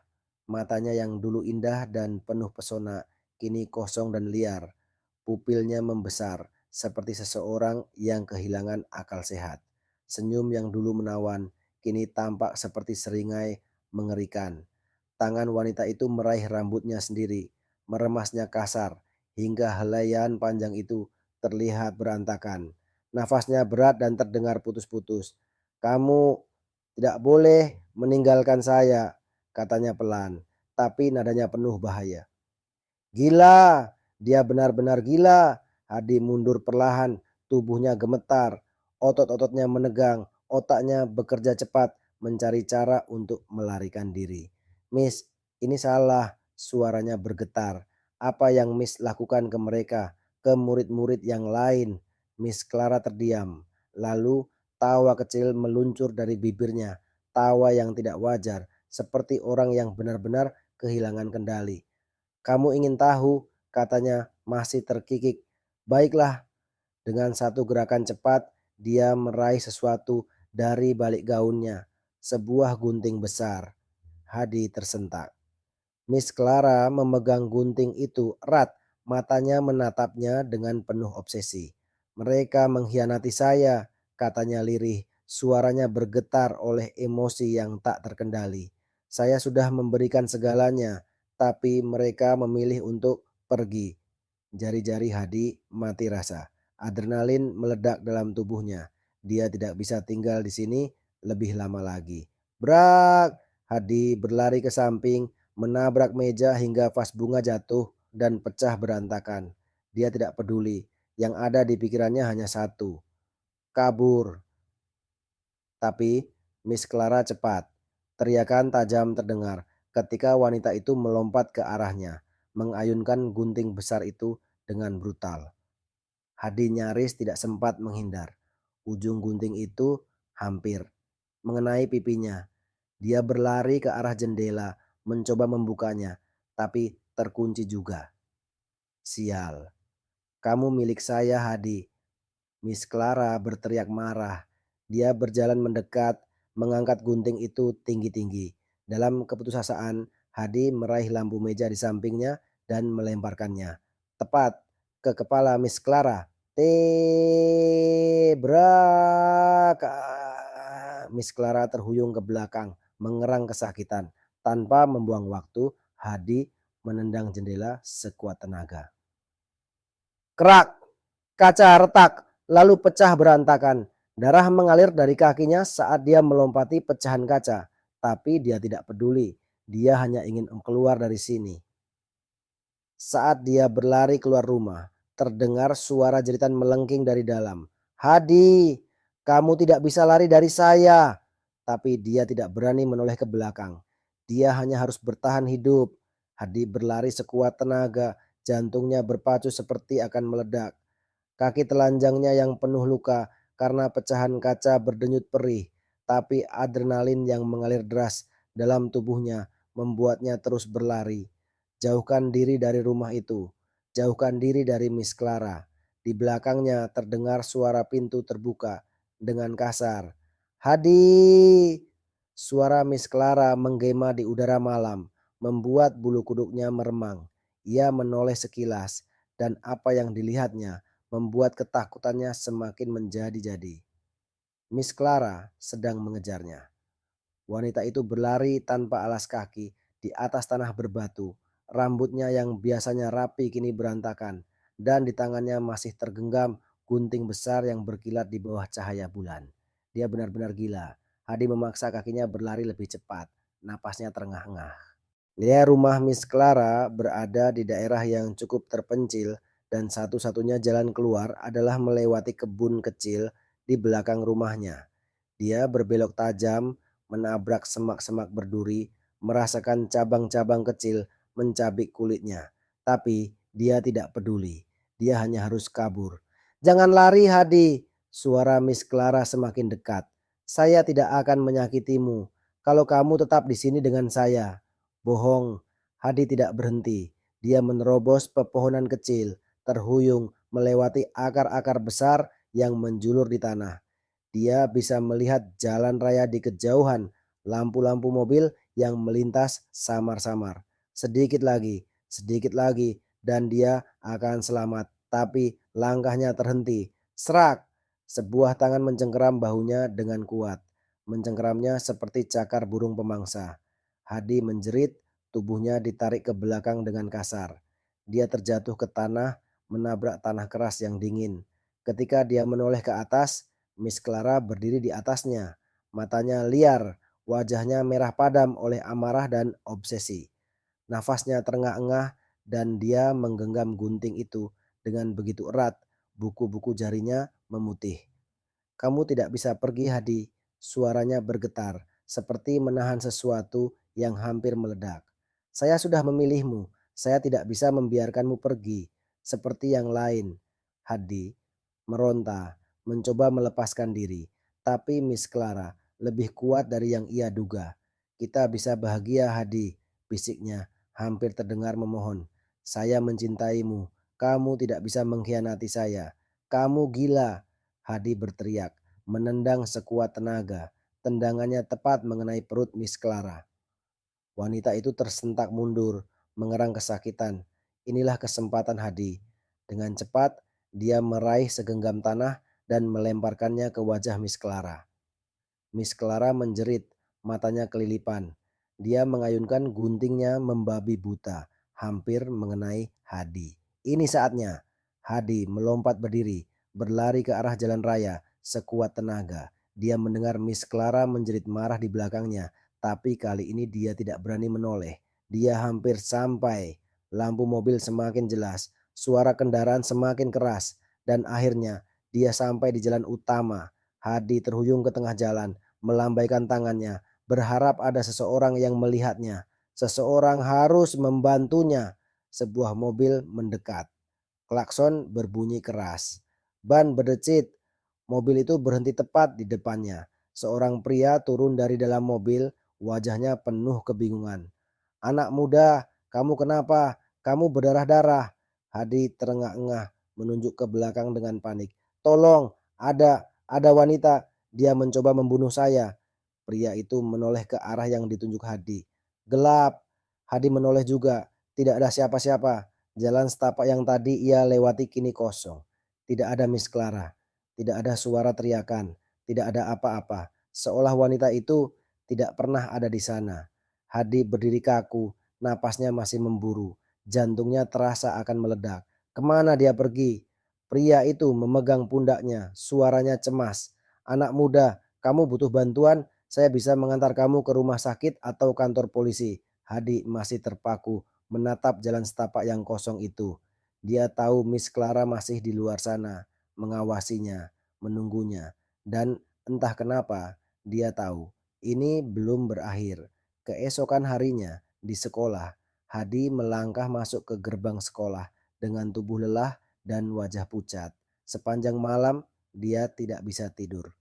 Matanya yang dulu indah dan penuh pesona kini kosong dan liar. Pupilnya membesar seperti seseorang yang kehilangan akal sehat. Senyum yang dulu menawan kini tampak seperti seringai mengerikan. Tangan wanita itu meraih rambutnya sendiri, meremasnya kasar, hingga helaian panjang itu terlihat berantakan. Nafasnya berat dan terdengar putus-putus. Kamu tidak boleh meninggalkan saya, katanya pelan, tapi nadanya penuh bahaya. Gila, dia benar-benar gila. Hadi mundur perlahan, tubuhnya gemetar, otot-ototnya menegang, otaknya bekerja cepat mencari cara untuk melarikan diri. Miss, ini salah, suaranya bergetar. Apa yang Miss lakukan ke mereka, ke murid-murid yang lain? Miss Clara terdiam. Lalu tawa kecil meluncur dari bibirnya, tawa yang tidak wajar, seperti orang yang benar-benar kehilangan kendali. Kamu ingin tahu, katanya masih terkikik. Baiklah, dengan satu gerakan cepat dia meraih sesuatu dari balik gaunnya. Sebuah gunting besar. Hadi tersentak. Miss Clara memegang gunting itu erat, matanya menatapnya dengan penuh obsesi. Mereka mengkhianati saya, katanya lirih, suaranya bergetar oleh emosi yang tak terkendali. Saya sudah memberikan segalanya, tapi mereka memilih untuk pergi. Jari-jari Hadi mati rasa. Adrenalin meledak dalam tubuhnya. Dia tidak bisa tinggal di sini lebih lama lagi. Brak! Hadi berlari ke samping, menabrak meja hingga vas bunga jatuh dan pecah berantakan. Dia tidak peduli. Yang ada di pikirannya hanya satu, kabur. Tapi Miss Clara cepat. Teriakan tajam terdengar ketika wanita itu melompat ke arahnya, mengayunkan gunting besar itu dengan brutal. Hadi nyaris tidak sempat menghindar. Ujung gunting itu hampir mengenai pipinya. Dia berlari ke arah jendela, mencoba membukanya, tapi terkunci juga. Sial, kamu milik saya, Hadi. Miss Clara berteriak marah. Dia berjalan mendekat, mengangkat gunting itu tinggi-tinggi. Dalam keputusasaan, Hadi meraih lampu meja di sampingnya dan melemparkannya. Tepat ke kepala Miss Clara. Tebrak! Miss Clara terhuyung ke belakang, mengerang kesakitan. Tanpa membuang waktu, Hadi menendang jendela sekuat tenaga. Kerak! Kaca retak, lalu pecah berantakan. Darah mengalir dari kakinya saat dia melompati pecahan kaca. Tapi dia tidak peduli. Dia hanya ingin keluar dari sini. Saat dia berlari keluar rumah, terdengar suara jeritan melengking dari dalam. Hadi, kamu tidak bisa lari dari saya. Tapi dia tidak berani menoleh ke belakang. Dia hanya harus bertahan hidup. Hadi berlari sekuat tenaga, jantungnya berpacu seperti akan meledak. Kaki telanjangnya yang penuh luka karena pecahan kaca berdenyut perih, tapi adrenalin yang mengalir deras dalam tubuhnya membuatnya terus berlari. Jauhkan diri dari rumah itu, jauhkan diri dari Miss Clara. Di belakangnya terdengar suara pintu terbuka dengan kasar. Hadi! Suara Miss Clara menggema di udara malam, membuat bulu kuduknya meremang. Ia menoleh sekilas, dan apa yang dilihatnya membuat ketakutannya semakin menjadi-jadi. Miss Clara sedang mengejarnya. Wanita itu berlari tanpa alas kaki di atas tanah berbatu. Rambutnya yang biasanya rapi kini berantakan, dan di tangannya masih tergenggam gunting besar yang berkilat di bawah cahaya bulan. Dia benar-benar gila. Hadi memaksa kakinya berlari lebih cepat. Napasnya terengah-engah. Ya, rumah Miss Clara berada di daerah yang cukup terpencil dan satu-satunya jalan keluar adalah melewati kebun kecil di belakang rumahnya. Dia berbelok tajam, menabrak semak-semak berduri, merasakan cabang-cabang kecil mencabik kulitnya. Tapi dia tidak peduli. Dia hanya harus kabur. Jangan lari, Hadi. Suara Miss Clara semakin dekat. Saya tidak akan menyakitimu kalau kamu tetap di sini dengan saya. Bohong. Hadi tidak berhenti. Dia menerobos pepohonan kecil, terhuyung melewati akar-akar besar yang menjulur di tanah. Dia bisa melihat jalan raya di kejauhan, lampu-lampu mobil yang melintas samar-samar. Sedikit lagi, dan dia akan selamat. Tapi langkahnya terhenti. Serak! Sebuah tangan mencengkeram bahunya dengan kuat. Mencengkeramnya seperti cakar burung pemangsa. Hadi menjerit, tubuhnya ditarik ke belakang dengan kasar. Dia terjatuh ke tanah, menabrak tanah keras yang dingin. Ketika dia menoleh ke atas, Miss Clara berdiri di atasnya. Matanya liar, wajahnya merah padam oleh amarah dan obsesi. Nafasnya terengah-engah dan dia menggenggam gunting itu dengan begitu erat, buku-buku jarinya memutih. Kamu tidak bisa pergi, Hadi. Suaranya bergetar, seperti menahan sesuatu yang hampir meledak. Saya sudah memilihmu. Saya tidak bisa membiarkanmu pergi. Seperti yang lain. Hadi meronta, mencoba melepaskan diri. Tapi Miss Clara lebih kuat dari yang ia duga. Kita bisa bahagia, Hadi, bisiknya hampir terdengar memohon. Saya mencintaimu. Kamu tidak bisa mengkhianati saya. Kamu gila. Hadi berteriak, menendang sekuat tenaga. Tendangannya tepat mengenai perut Miss Clara. Wanita itu tersentak mundur, mengerang kesakitan. Inilah kesempatan Hadi. Dengan cepat, dia meraih segenggam tanah dan melemparkannya ke wajah Miss Clara. Miss Clara menjerit, matanya kelilipan. Dia mengayunkan guntingnya membabi buta, hampir mengenai Hadi. Ini saatnya. Hadi melompat berdiri, berlari ke arah jalan raya sekuat tenaga. Dia mendengar Miss Clara menjerit marah di belakangnya, tapi kali ini dia tidak berani menoleh. Dia hampir sampai. Lampu mobil semakin jelas, suara kendaraan semakin keras, dan akhirnya dia sampai di jalan utama. Hadi terhuyung ke tengah jalan, melambaikan tangannya, berharap ada seseorang yang melihatnya. Seseorang harus membantunya. Sebuah mobil mendekat. Klakson berbunyi keras. Ban berdecit. Mobil itu berhenti tepat di depannya. Seorang pria turun dari dalam mobil, wajahnya penuh kebingungan. Anak muda, kamu kenapa? Kamu berdarah-darah. Hadi terengah-engah menunjuk ke belakang dengan panik. Tolong, ada wanita. Dia mencoba membunuh saya. Pria itu menoleh ke arah yang ditunjuk Hadi. Gelap. Hadi menoleh juga. Tidak ada siapa-siapa. Jalan setapak yang tadi ia lewati kini kosong. Tidak ada Miss Clara. Tidak ada suara teriakan. Tidak ada apa-apa. Seolah wanita itu tidak pernah ada di sana. Hadi berdiri kaku, napasnya masih memburu, jantungnya terasa akan meledak. Kemana dia pergi? Pria itu memegang pundaknya, suaranya cemas. Anak muda, kamu butuh bantuan? Saya bisa mengantar kamu ke rumah sakit atau kantor polisi. Hadi masih terpaku menatap jalan setapak yang kosong itu. Dia tahu Miss Clara masih di luar sana, mengawasinya, menunggunya, dan entah kenapa dia tahu ini belum berakhir. Keesokan harinya di sekolah, Hadi melangkah masuk ke gerbang sekolah dengan tubuh lelah dan wajah pucat. Sepanjang malam dia tidak bisa tidur.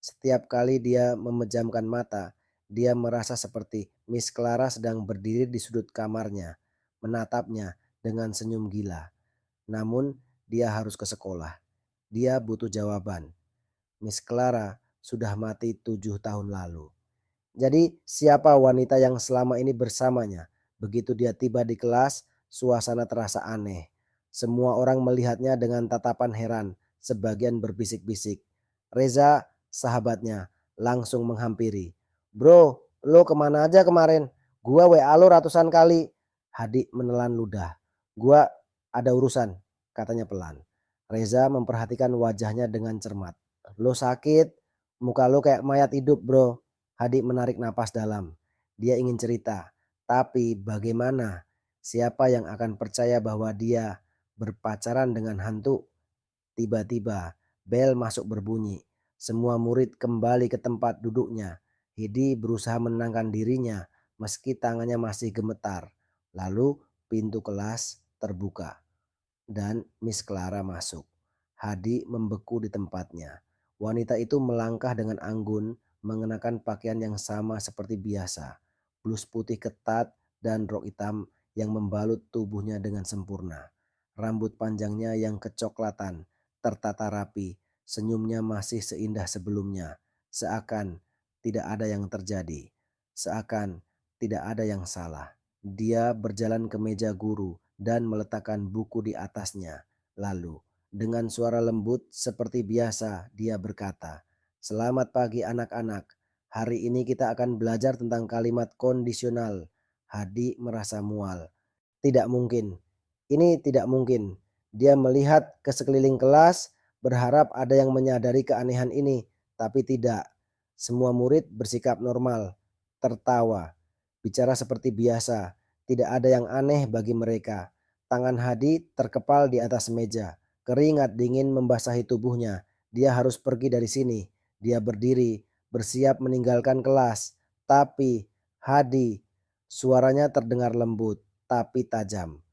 Setiap kali dia memejamkan mata, dia merasa seperti Miss Clara sedang berdiri di sudut kamarnya, menatapnya dengan senyum gila. Namun dia harus ke sekolah. Dia butuh jawaban. Miss Clara sudah mati 7 tahun lalu. Jadi siapa wanita yang selama ini bersamanya? Begitu dia tiba di kelas, suasana terasa aneh. Semua orang melihatnya dengan tatapan heran, sebagian berbisik-bisik. Reza, sahabatnya, langsung menghampiri. Bro, lo kemana aja kemarin? Gua WA lo ratusan kali. Hadi menelan ludah. Gua ada urusan, katanya pelan. Reza memperhatikan wajahnya dengan cermat. Lo sakit? Muka lo kayak mayat hidup, bro. Hadi menarik napas dalam. Dia ingin cerita, tapi bagaimana? Siapa yang akan percaya bahwa dia berpacaran dengan hantu? Tiba-tiba bel masuk berbunyi. Semua murid kembali ke tempat duduknya. Hidi berusaha menenangkan dirinya meski tangannya masih gemetar. Lalu pintu kelas terbuka dan Miss Clara masuk. Hadi membeku di tempatnya. Wanita itu melangkah dengan anggun, mengenakan pakaian yang sama seperti biasa, blus putih ketat dan rok hitam yang membalut tubuhnya dengan sempurna. Rambut panjangnya yang kecoklatan, tertata rapi, senyumnya masih seindah sebelumnya, seakan tidak ada yang terjadi, seakan tidak ada yang salah. Dia berjalan ke meja guru dan meletakkan buku di atasnya. Lalu, dengan suara lembut seperti biasa, dia berkata, "Selamat pagi anak-anak. Hari ini kita akan belajar tentang kalimat kondisional." Hadi merasa mual. Tidak mungkin. Ini tidak mungkin. Dia melihat ke sekeliling kelas, berharap ada yang menyadari keanehan ini, tapi tidak. Semua murid bersikap normal, tertawa, bicara seperti biasa. Tidak ada yang aneh bagi mereka. Tangan Hadi terkepal di atas meja. Keringat dingin membasahi tubuhnya. Dia harus pergi dari sini. Dia berdiri, bersiap meninggalkan kelas. Tapi Hadi, suaranya terdengar lembut tapi tajam.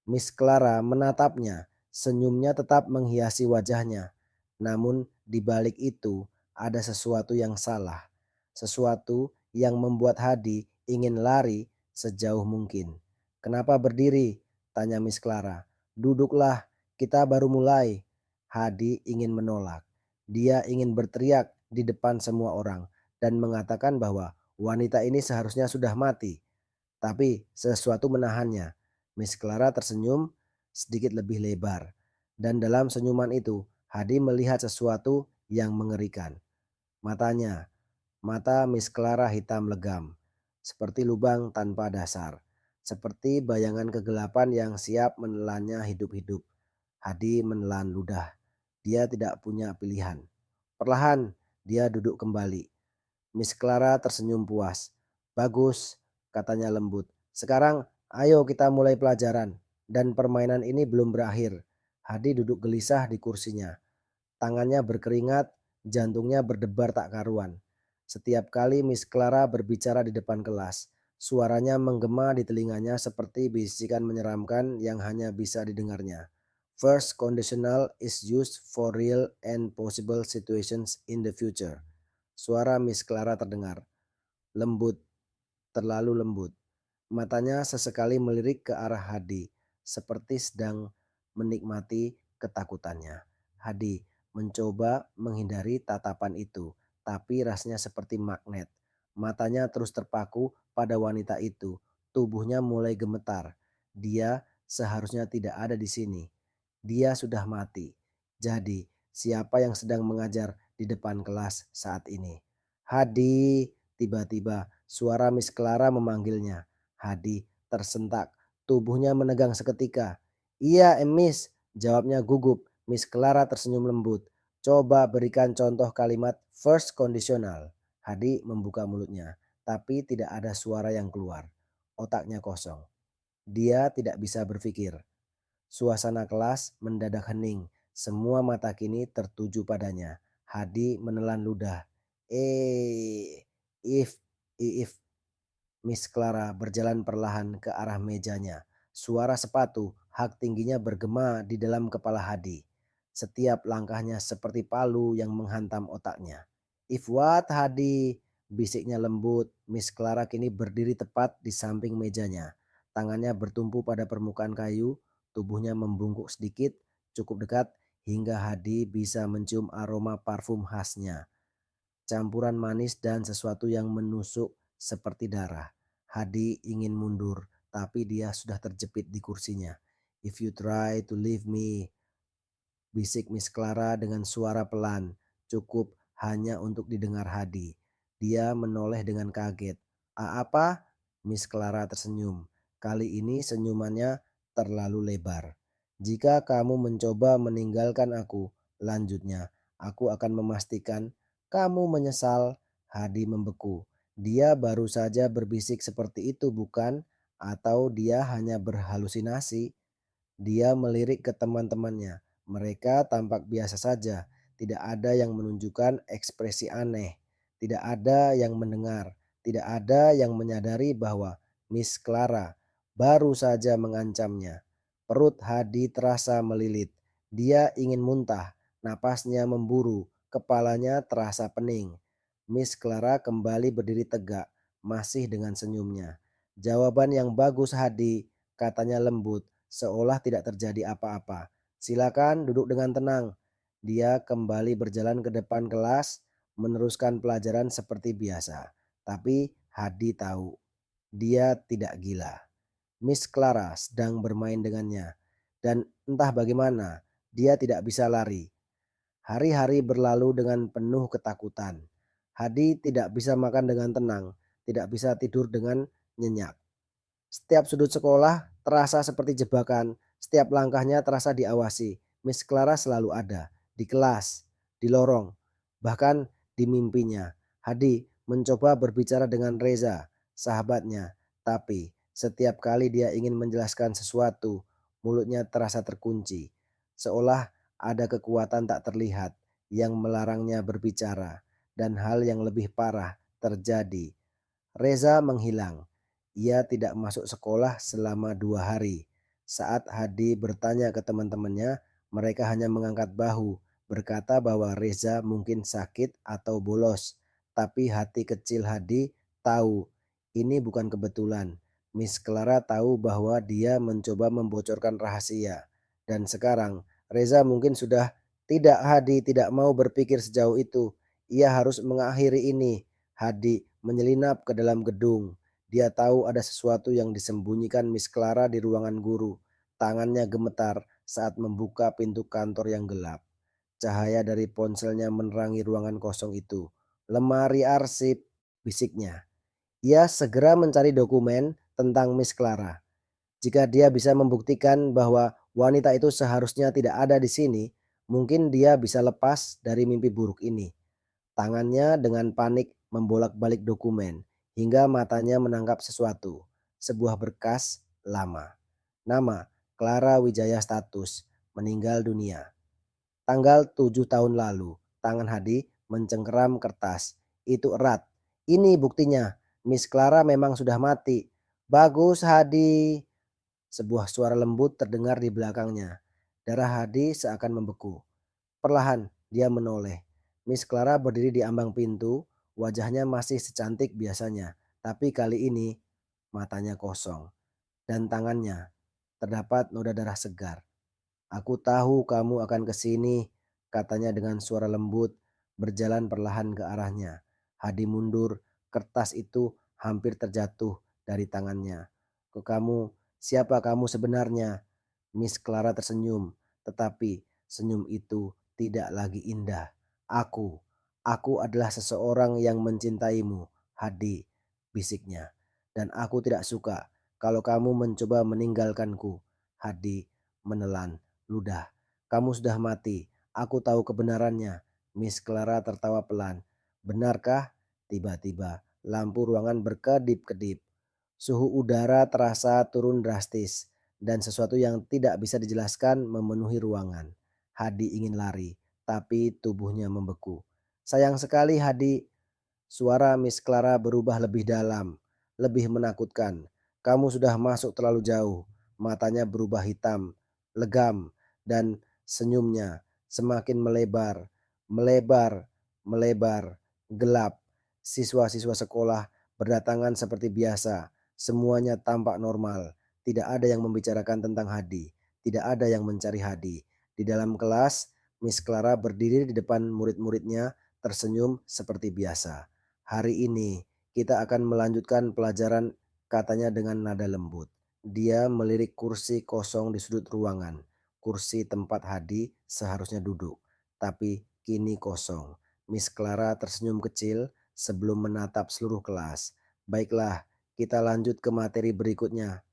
Miss Clara menatapnya, senyumnya tetap menghiasi wajahnya. Namun di balik itu ada sesuatu yang salah. Sesuatu yang membuat Hadi ingin lari sejauh mungkin. "Kenapa berdiri?" tanya Miss Clara. "Duduklah, kita baru mulai." Hadi ingin menolak. Dia ingin berteriak di depan semua orang dan mengatakan bahwa wanita ini seharusnya sudah mati. Tapi sesuatu menahannya. Miss Clara tersenyum sedikit lebih lebar. Dan dalam senyuman itu, Hadi melihat sesuatu yang mengerikan. Matanya, mata Miss Clara hitam legam. Seperti lubang tanpa dasar. Seperti bayangan kegelapan yang siap menelannya hidup-hidup. Hadi menelan ludah. Dia tidak punya pilihan. Perlahan, dia duduk kembali. Miss Clara tersenyum puas. "Bagus," katanya lembut. "Sekarang ayo kita mulai pelajaran. Dan permainan ini belum berakhir." Hadi duduk gelisah di kursinya. Tangannya berkeringat, jantungnya berdebar tak karuan. Setiap kali Miss Clara berbicara di depan kelas, suaranya menggema di telinganya seperti bisikan menyeramkan yang hanya bisa didengarnya. First conditional is used for real and possible situations in the future. Suara Miss Clara terdengar, lembut, terlalu lembut. Matanya sesekali melirik ke arah Hadi, seperti sedang menikmati ketakutannya. Hadi mencoba menghindari tatapan itu, tapi rasanya seperti magnet. Matanya terus terpaku pada wanita itu. Tubuhnya mulai gemetar. Dia seharusnya tidak ada di sini. Dia sudah mati. Jadi, siapa yang sedang mengajar di depan kelas saat ini? "Hadi!" Tiba-tiba suara Miss Clara memanggilnya. Hadi tersentak, tubuhnya menegang seketika. "Iya, Miss," jawabnya gugup. Miss Clara tersenyum lembut. "Coba berikan contoh kalimat first conditional." Hadi membuka mulutnya, tapi tidak ada suara yang keluar. Otaknya kosong. Dia tidak bisa berpikir. Suasana kelas mendadak hening. Semua mata kini tertuju padanya. Hadi menelan ludah. Eh, if, if, Miss Clara berjalan perlahan ke arah mejanya. Suara sepatu hak tingginya bergema di dalam kepala Hadi. Setiap langkahnya seperti palu yang menghantam otaknya. "If what, Hadi?" bisiknya lembut. Miss Clara kini berdiri tepat di samping mejanya. Tangannya bertumpu pada permukaan kayu, tubuhnya membungkuk sedikit, cukup dekat hingga Hadi bisa mencium aroma parfum khasnya. Campuran manis dan sesuatu yang menusuk seperti darah. Hadi ingin mundur, tapi dia sudah terjepit di kursinya. "If you try to leave me," bisik Miss Clara dengan suara pelan, cukup hanya untuk didengar Hadi. Dia menoleh dengan kaget. Apa?" Miss Clara tersenyum. Kali ini senyumannya terlalu lebar. "Jika kamu mencoba meninggalkan aku," lanjutnya, "aku akan memastikan kamu menyesal." Hadi membeku. Dia baru saja berbisik seperti itu, bukan? Atau dia hanya berhalusinasi? Dia melirik ke teman-temannya. Mereka tampak biasa saja, tidak ada yang menunjukkan ekspresi aneh, tidak ada yang mendengar, tidak ada yang menyadari bahwa Miss Clara baru saja mengancamnya. Perut Hadi terasa melilit. Dia ingin muntah, napasnya memburu, kepalanya terasa pening. Miss Clara kembali berdiri tegak, masih dengan senyumnya. "Jawaban yang bagus, Hadi," katanya lembut, seolah tidak terjadi apa-apa. "Silakan duduk dengan tenang." Dia kembali berjalan ke depan kelas, meneruskan pelajaran seperti biasa. Tapi Hadi tahu, dia tidak gila. Miss Clara sedang bermain dengannya. Dan entah bagaimana, dia tidak bisa lari. Hari-hari berlalu dengan penuh ketakutan. Hadi tidak bisa makan dengan tenang, tidak bisa tidur dengan nyenyak. Setiap sudut sekolah terasa seperti jebakan, setiap langkahnya terasa diawasi. Miss Clara selalu ada, di kelas, di lorong, bahkan di mimpinya. Hadi mencoba berbicara dengan Reza, sahabatnya, tapi setiap kali dia ingin menjelaskan sesuatu, mulutnya terasa terkunci, seolah ada kekuatan tak terlihat yang melarangnya berbicara, dan hal yang lebih parah terjadi. Reza menghilang. Ia tidak masuk sekolah selama 2 hari. Saat Hadi bertanya ke teman-temannya, mereka hanya mengangkat bahu, berkata bahwa Reza mungkin sakit atau bolos. Tapi hati kecil Hadi tahu ini bukan kebetulan. Miss Clara tahu bahwa dia mencoba membocorkan rahasia. Dan sekarang Reza mungkin sudah tidak. Hadi tidak mau berpikir sejauh itu. Ia harus mengakhiri ini. Hadi menyelinap ke dalam gedung. Dia tahu ada sesuatu yang disembunyikan Miss Clara di ruangan guru. Tangannya gemetar saat membuka pintu kantor yang gelap. Cahaya dari ponselnya menerangi ruangan kosong itu. "Lemari arsip," bisiknya. Ia segera mencari dokumen tentang Miss Clara. Jika dia bisa membuktikan bahwa wanita itu seharusnya tidak ada di sini, mungkin dia bisa lepas dari mimpi buruk ini. Tangannya dengan panik membolak-balik dokumen hingga matanya menangkap sesuatu. Sebuah berkas lama. Nama Clara Wijaya, status meninggal dunia. Tanggal 7 tahun lalu. Tangan Hadi mencengkeram kertas. "Itu erat. Ini buktinya. Miss Clara memang sudah mati." "Bagus, Hadi." Sebuah suara lembut terdengar di belakangnya. Darah Hadi seakan membeku. Perlahan dia menoleh. Miss Clara berdiri di ambang pintu, wajahnya masih secantik biasanya, tapi kali ini matanya kosong dan tangannya terdapat noda darah segar. "Aku tahu kamu akan ke sini," katanya dengan suara lembut, berjalan perlahan ke arahnya. Hadi mundur, kertas itu hampir terjatuh dari tangannya. Kamu, siapa kamu sebenarnya?" Miss Clara tersenyum, tetapi senyum itu tidak lagi indah. Aku adalah seseorang yang mencintaimu." Hadi, bisiknya. Dan aku tidak suka kalau kamu mencoba meninggalkanku. Hadi menelan ludah. Kamu sudah mati. Aku tahu kebenarannya. Miss Clara tertawa pelan. Benarkah? Tiba-tiba lampu ruangan berkedip-kedip. Suhu udara terasa turun drastis dan sesuatu yang tidak bisa dijelaskan memenuhi ruangan. Hadi ingin lari, tapi tubuhnya membeku. Sayang sekali Hadi, suara Miss Clara berubah lebih dalam, lebih menakutkan. Kamu sudah masuk terlalu jauh. Matanya berubah hitam, legam, dan senyumnya semakin melebar, melebar, melebar, gelap. Siswa-siswa sekolah berdatangan seperti biasa. Semuanya tampak normal. Tidak ada yang membicarakan tentang Hadi. Tidak ada yang mencari Hadi. Di dalam kelas, Miss Clara berdiri di depan murid-muridnya tersenyum seperti biasa. Hari ini kita akan melanjutkan pelajaran, katanya dengan nada lembut. Dia melirik kursi kosong di sudut ruangan. Kursi tempat Hadi seharusnya duduk, tapi kini kosong. Miss Clara tersenyum kecil sebelum menatap seluruh kelas. Baiklah, kita lanjut ke materi berikutnya.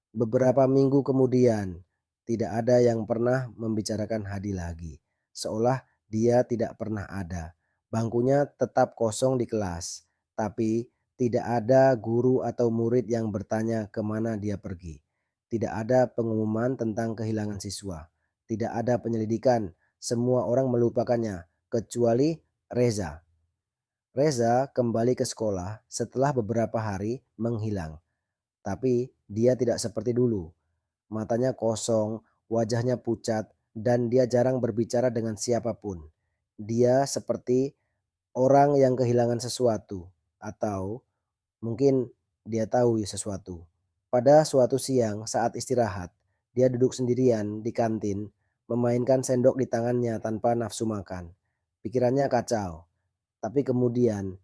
Beberapa minggu kemudian, tidak ada yang pernah membicarakan Hadi lagi. Seolah dia tidak pernah ada. Bangkunya tetap kosong di kelas, tapi tidak ada guru atau murid yang bertanya kemana dia pergi. Tidak ada pengumuman tentang kehilangan siswa. Tidak ada penyelidikan. Semua orang melupakannya, kecuali Reza. Reza kembali ke sekolah setelah beberapa hari menghilang. Tapi dia tidak seperti dulu. Matanya kosong, wajahnya pucat, dan dia jarang berbicara dengan siapapun. Dia seperti orang yang kehilangan sesuatu, atau mungkin dia tahu sesuatu. Pada suatu siang saat istirahat, dia duduk sendirian di kantin, memainkan sendok di tangannya tanpa nafsu makan. Pikirannya kacau, tapi kemudian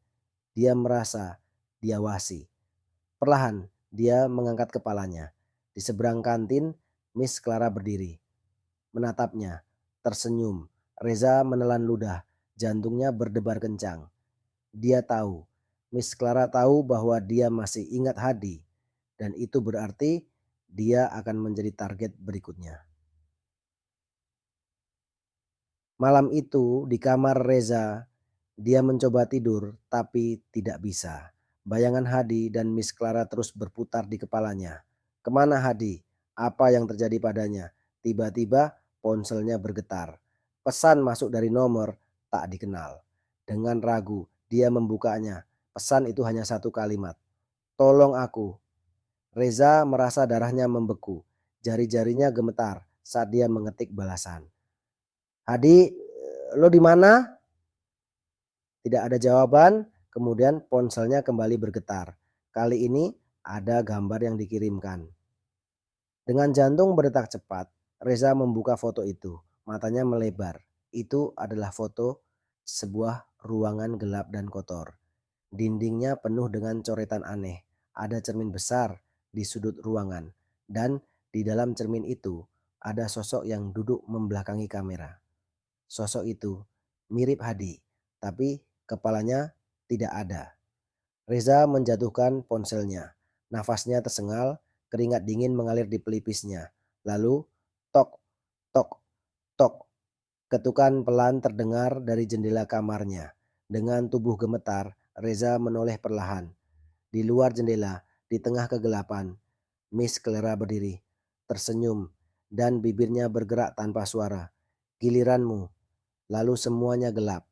dia merasa diawasi. Perlahan, dia mengangkat kepalanya. Di seberang kantin, Miss Clara berdiri, menatapnya, tersenyum. Reza menelan ludah, jantungnya berdebar kencang. Dia tahu, Miss Clara tahu bahwa dia masih ingat Hadi, dan itu berarti dia akan menjadi target berikutnya. Malam itu di kamar Reza, dia mencoba tidur tapi tidak bisa. Bayangan Hadi dan Miss Clara terus berputar di kepalanya. Kemana Hadi? Apa yang terjadi padanya? Tiba-tiba ponselnya bergetar. Pesan masuk dari nomor tak dikenal. Dengan ragu, dia membukanya. Pesan itu hanya satu kalimat. Tolong aku. Reza merasa darahnya membeku. Jari-jarinya gemetar saat dia mengetik balasan. Hadi, lo di mana? Tidak ada jawaban, kemudian ponselnya kembali bergetar. Kali ini ada gambar yang dikirimkan. Dengan jantung berdetak cepat, Reza membuka foto itu. Matanya melebar. Itu adalah foto sebuah ruangan gelap dan kotor. Dindingnya penuh dengan coretan aneh. Ada cermin besar di sudut ruangan. Dan di dalam cermin itu ada sosok yang duduk membelakangi kamera. Sosok itu mirip Hadi, tapi kepalanya tidak ada. Reza menjatuhkan ponselnya. Nafasnya tersengal, keringat dingin mengalir di pelipisnya. Lalu, tok, tok, tok. Ketukan pelan terdengar dari jendela kamarnya. Dengan tubuh gemetar, Reza menoleh perlahan. Di luar jendela, di tengah kegelapan, Miss Clara berdiri, tersenyum, dan bibirnya bergerak tanpa suara. Giliranmu. Lalu semuanya gelap.